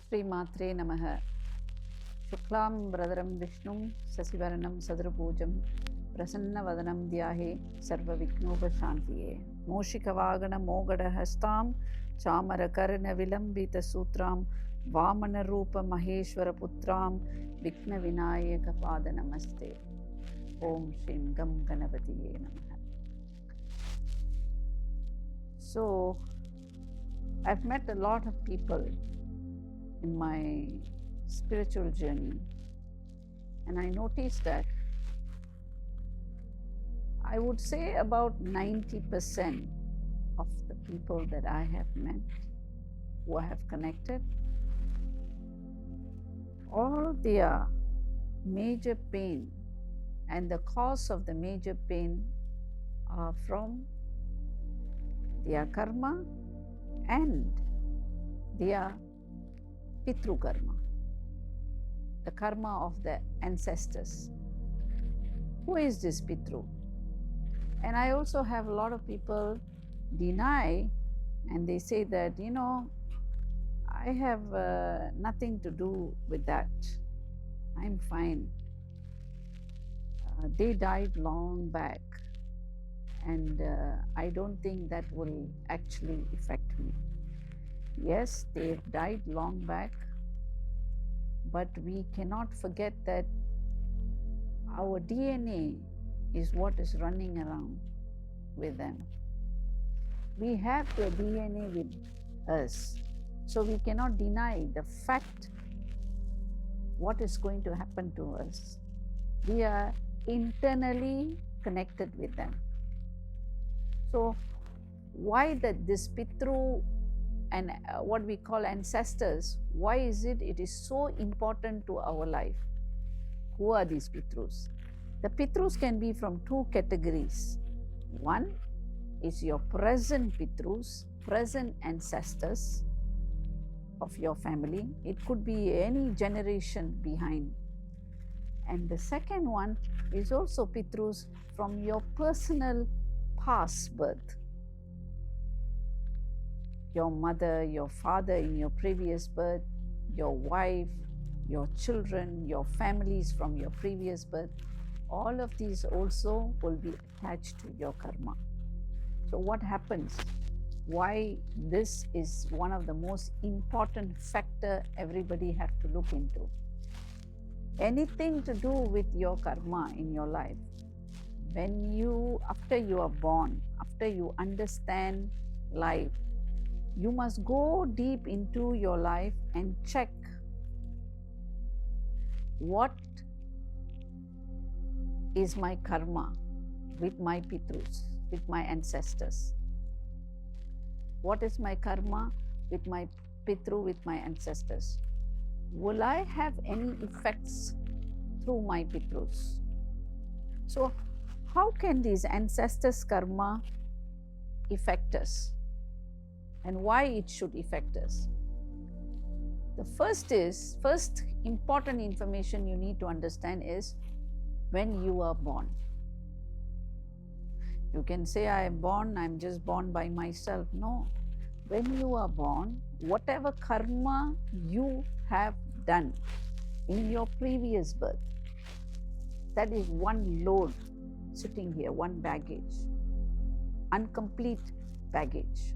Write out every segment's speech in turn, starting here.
Shri Matre Namaha. Shuklam Bradaram Vishnum Sasivaranam Sadrapujam Prasanna Vadanam Dhyahe Sarva Viknopa Shantiye. Moshikavagana Mogada Hastam Chamara Karana Vilambita Sutram Vamana Rupa Maheshwara Putram Vikna Vinayaka Pada Namaste. Om Shrim Gam Ganapatiye Namaha. So, I've met a lot of people in my spiritual journey, and I noticed that I would say about 90% of the people that I have met, who I have connected, all their major pain and the cause of the major pain are from their karma and their Pitru karma, the karma of the ancestors. Who is this Pitru? And I also have a lot of people deny, and they say that, I have nothing to do with that. I'm fine. They died long back, and I don't think that will actually affect me. Yes, they've died long back, but we cannot forget that our DNA is what is running around with them. We have their DNA with us, so we cannot deny the fact what is going to happen to us. We are internally connected with them. So why that this Pitru and what we call ancestors, why is it is so important to our life? Who are these Pitrus? The Pitrus can be from two categories. One is your present Pitrus, present ancestors of your family. It could be any generation behind. And the second one is also Pitrus from your personal past birth. Your mother, your father in your previous birth, your wife, your children, your families from your previous birth, all of these also will be attached to your karma. So what happens? Why this is one of the most important factor everybody have to look into. Anything to do with your karma in your life, after you are born, after you understand life, you must go deep into your life and check what is my karma with my Pitrus, with my ancestors. What is my karma with my Pitru, with my ancestors? Will I have any effects through my Pitrus? So how can these ancestors' karma affect us? And why it should affect us? The first important information you need to understand is when you are born. You can say, I'm just born by myself. No. When you are born, whatever karma you have done in your previous birth, that is one load sitting here, one baggage, incomplete baggage.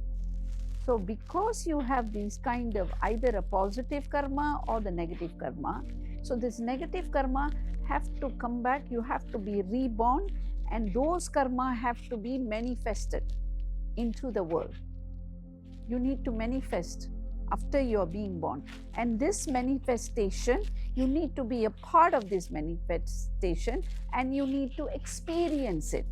So because you have these kind of either a positive karma or the negative karma, so this negative karma have to come back, you have to be reborn, and those karma have to be manifested into the world. You need to manifest after you are being born. And this manifestation, you need to be a part of this manifestation, and you need to experience it.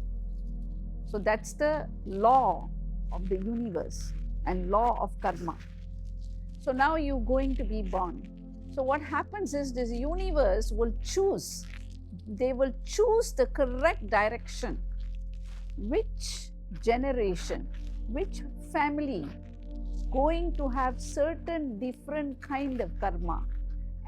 So that's the law of the universe and law of karma. So now you're going to be born. So what happens is this universe will choose. They will choose the correct direction. Which generation, which family going to have certain different kind of karma,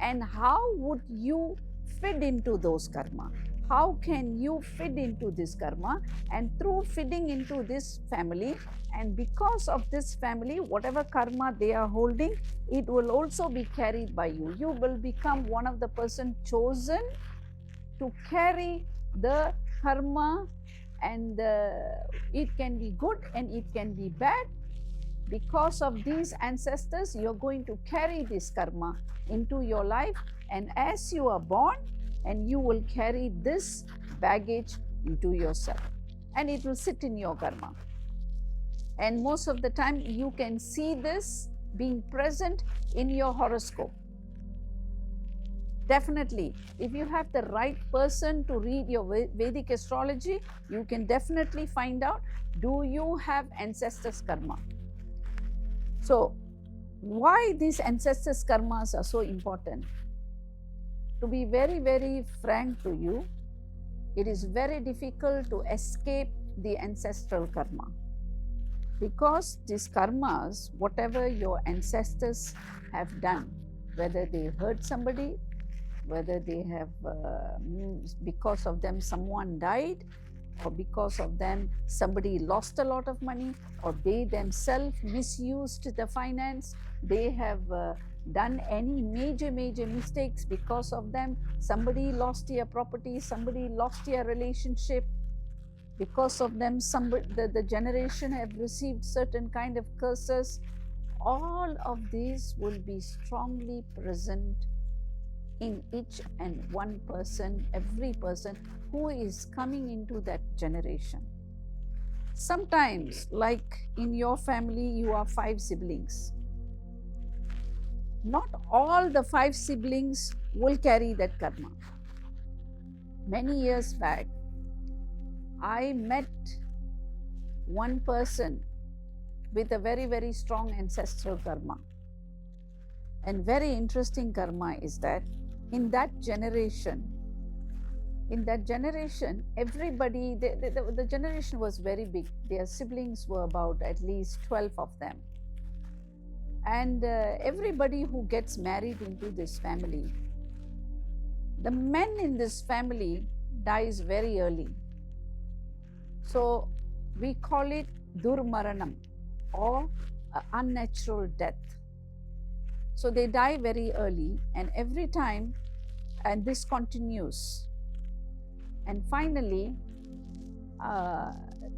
and how would you fit into those karma? how can you fit into this karma, and through fitting into this family, and because of this family, whatever karma they are holding, it will also be carried by you. You will become one of the person chosen to carry the karma, and it can be good and it can be bad. Because of these ancestors, you're going to carry this karma into your life, and as you are born, and you will carry this baggage into yourself, and it will sit in your karma. And most of the time you can see this being present in your horoscope. Definitely, if you have the right person to read your Vedic astrology, you can definitely find out, do you have ancestors karma? So why these ancestors karmas are so important? To be very, very frank to you, it is very difficult to escape the ancestral karma, because these karmas, whatever your ancestors have done, whether they hurt somebody, whether they have, because of them someone died, or because of them somebody lost a lot of money, or they themselves misused the finance, they have done any major mistakes, because of them somebody lost their property, somebody lost their relationship, because of them the generation have received certain kind of curses. All of these will be strongly present in each and one person, every person who is coming into that generation. Sometimes, like in your family, you are 5 siblings. Not all the 5 siblings will carry that karma. Many years back, I met one person with a very, very strong ancestral karma. And very interesting karma is that in that generation, everybody, the generation was very big. Their siblings were about at least 12 of them. And everybody who gets married into this family, the men in this family dies very early. So we call it durmaranam, or unnatural death. So they die very early, and every time, and this continues. And finally,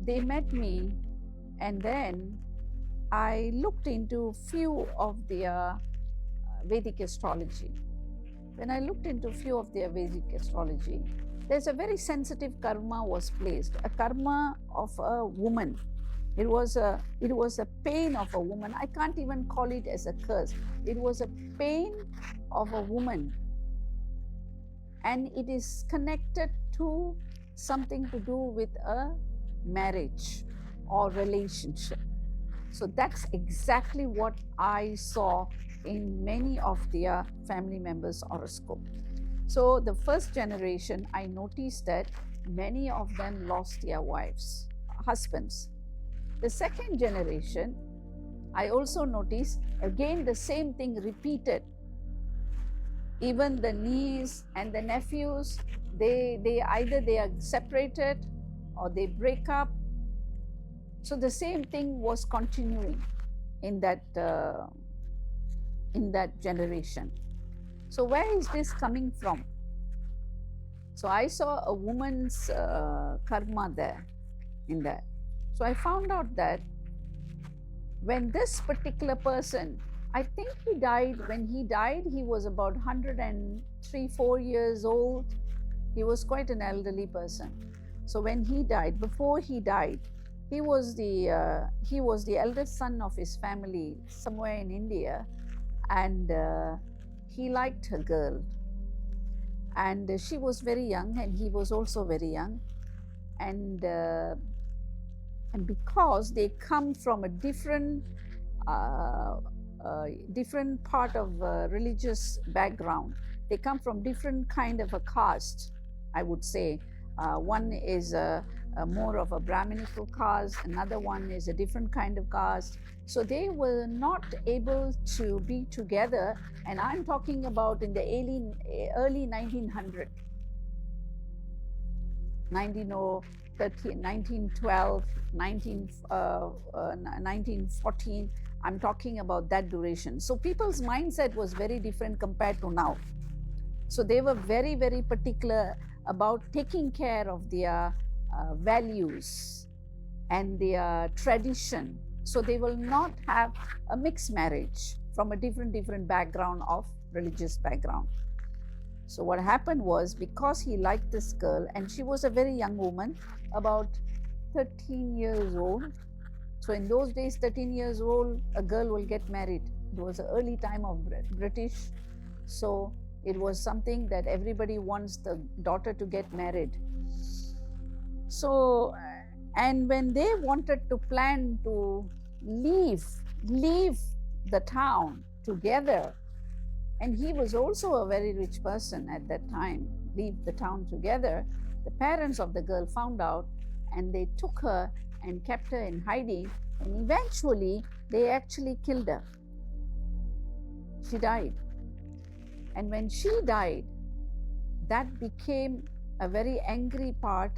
they met me, and then I looked into few of their Vedic astrology. When I looked into few of their Vedic astrology, there's a very sensitive karma was placed, a karma of a woman. It was a pain of a woman. I can't even call it as a curse. It was a pain of a woman, and it is connected to something to do with a marriage or relationship. So that's exactly what I saw in many of their family members' horoscope. So the first generation, I noticed that many of them lost their wives, husbands. The second generation, I also noticed again the same thing repeated. Even the niece and the nephews, they either they are separated or they break up. So the same thing was continuing in that generation. So where is this coming from? So I saw a woman's karma there in that. So I found out that when this particular person, I think he died, when he died, he was about 103-4 years old. He was quite an elderly person. So when he died, before he died, he was the eldest son of his family somewhere in India, and he liked a girl, and she was very young, and he was also very young, and because they come from a different part of religious background, they come from different kind of a caste, I would say. One is more of a Brahminical caste, another one is a different kind of caste. So they were not able to be together, and I'm talking about in the early 1900. 1913, 1912, 1914. I'm talking about that duration. So people's mindset was very different compared to now. So they were very, very particular about taking care of their values and their tradition. So they will not have a mixed marriage from a different background of religious background. So what happened was, because he liked this girl, and she was a very young woman, about 13 years old. So in those days, 13 years old, a girl will get married. It was the early time of British. So it was something that everybody wants the daughter to get married. So, and when they wanted to plan to leave the town together, and he was also a very rich person at that time, leave the town together, the parents of the girl found out, and they took her and kept her in hiding, and eventually they actually killed her. She died. And when she died, that became a very angry part,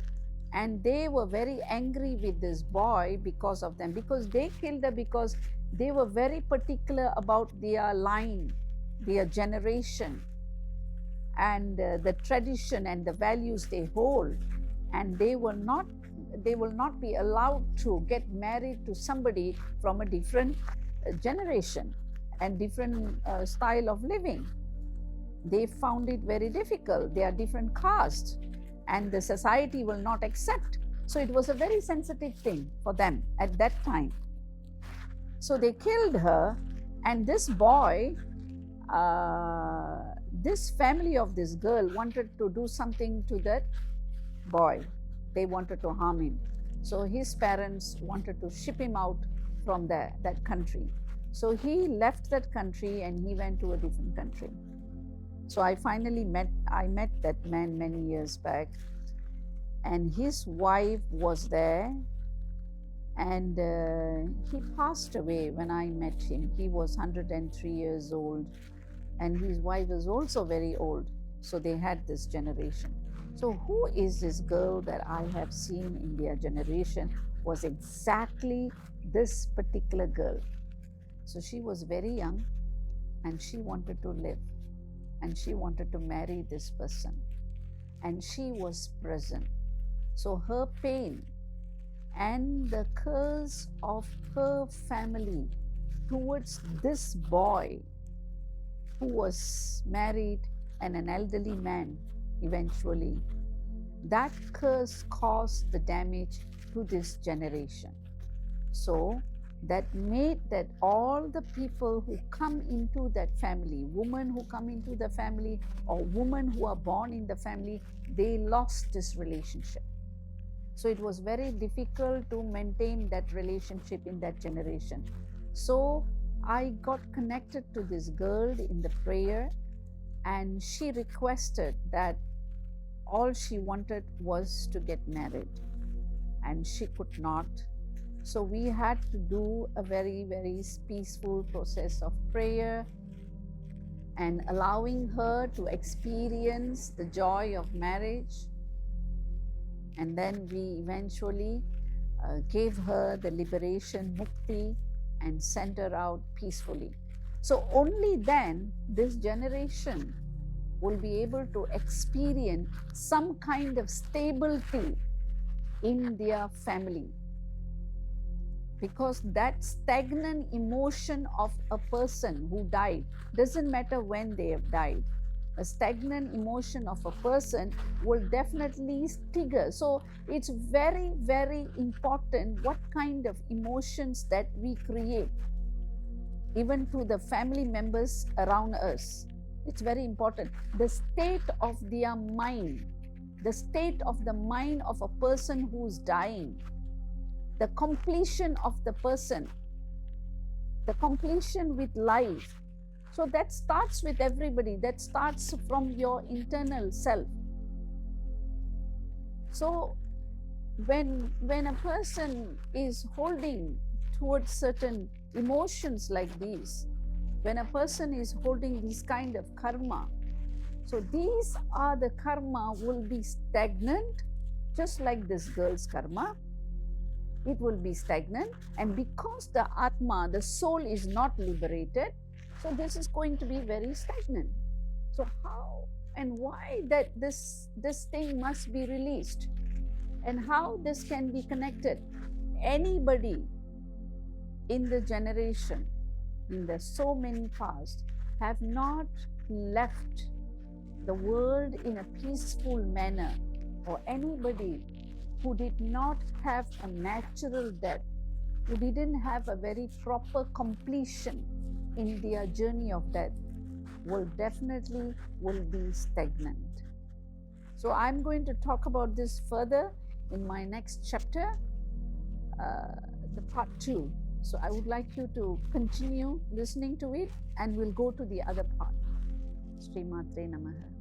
and they were very angry with this boy because of them, because they killed her because they were very particular about their line, their generation, and the tradition and the values they hold, and they will not be allowed to get married to somebody from a different generation and different style of living. They found it very difficult. They are different caste, and the society will not accept. So it was a very sensitive thing for them at that time. So they killed her, and this boy, this family of this girl wanted to do something to that boy. They wanted to harm him. So his parents wanted to ship him out from that country. So he left that country and he went to a different country. So I met that man many years back, and his wife was there, and he passed away when I met him. He was 103 years old, and his wife was also very old. So they had this generation. So who is this girl that I have seen in their generation was exactly this particular girl. So she was very young, and she wanted to live, and she wanted to marry this person, and she was present. So her pain and the curse of her family towards this boy who was married and an elderly man eventually, that curse caused the damage to this generation. So that made that all the people who come into that family, women who come into the family or women who are born in the family, they lost this relationship. So it was very difficult to maintain that relationship in that generation. So I got connected to this girl in the prayer, and she requested that all she wanted was to get married, and she could not. So we had to do a very, very peaceful process of prayer and allowing her to experience the joy of marriage. And then we eventually gave her the liberation, mukti, and sent her out peacefully. So only then this generation will be able to experience some kind of stability in their family. Because that stagnant emotion of a person who died, doesn't matter when they have died, a stagnant emotion of a person will definitely trigger. So it's very, very important what kind of emotions that we create, even to the family members around us. It's very important. The state of their mind, the state of the mind of a person who's dying, the completion of the person, the completion with life. So that starts with everybody. That starts from your internal self. So when a person is holding towards certain emotions like these, when a person is holding this kind of karma, so these are the karma will be stagnant just like this girl's karma, it will be stagnant. And because the Atma, the soul, is not liberated, so this is going to be very stagnant. So how and why that this thing must be released, and how this can be connected? Anybody in the generation, in the so many past, have not left the world in a peaceful manner, or anybody who did not have a natural death, who didn't have a very proper completion in their journey of death, will definitely be stagnant. So I'm going to talk about this further in my next chapter, the part 2. So I would like you to continue listening to it, and we'll go to the other part. Sri Matre Namaha.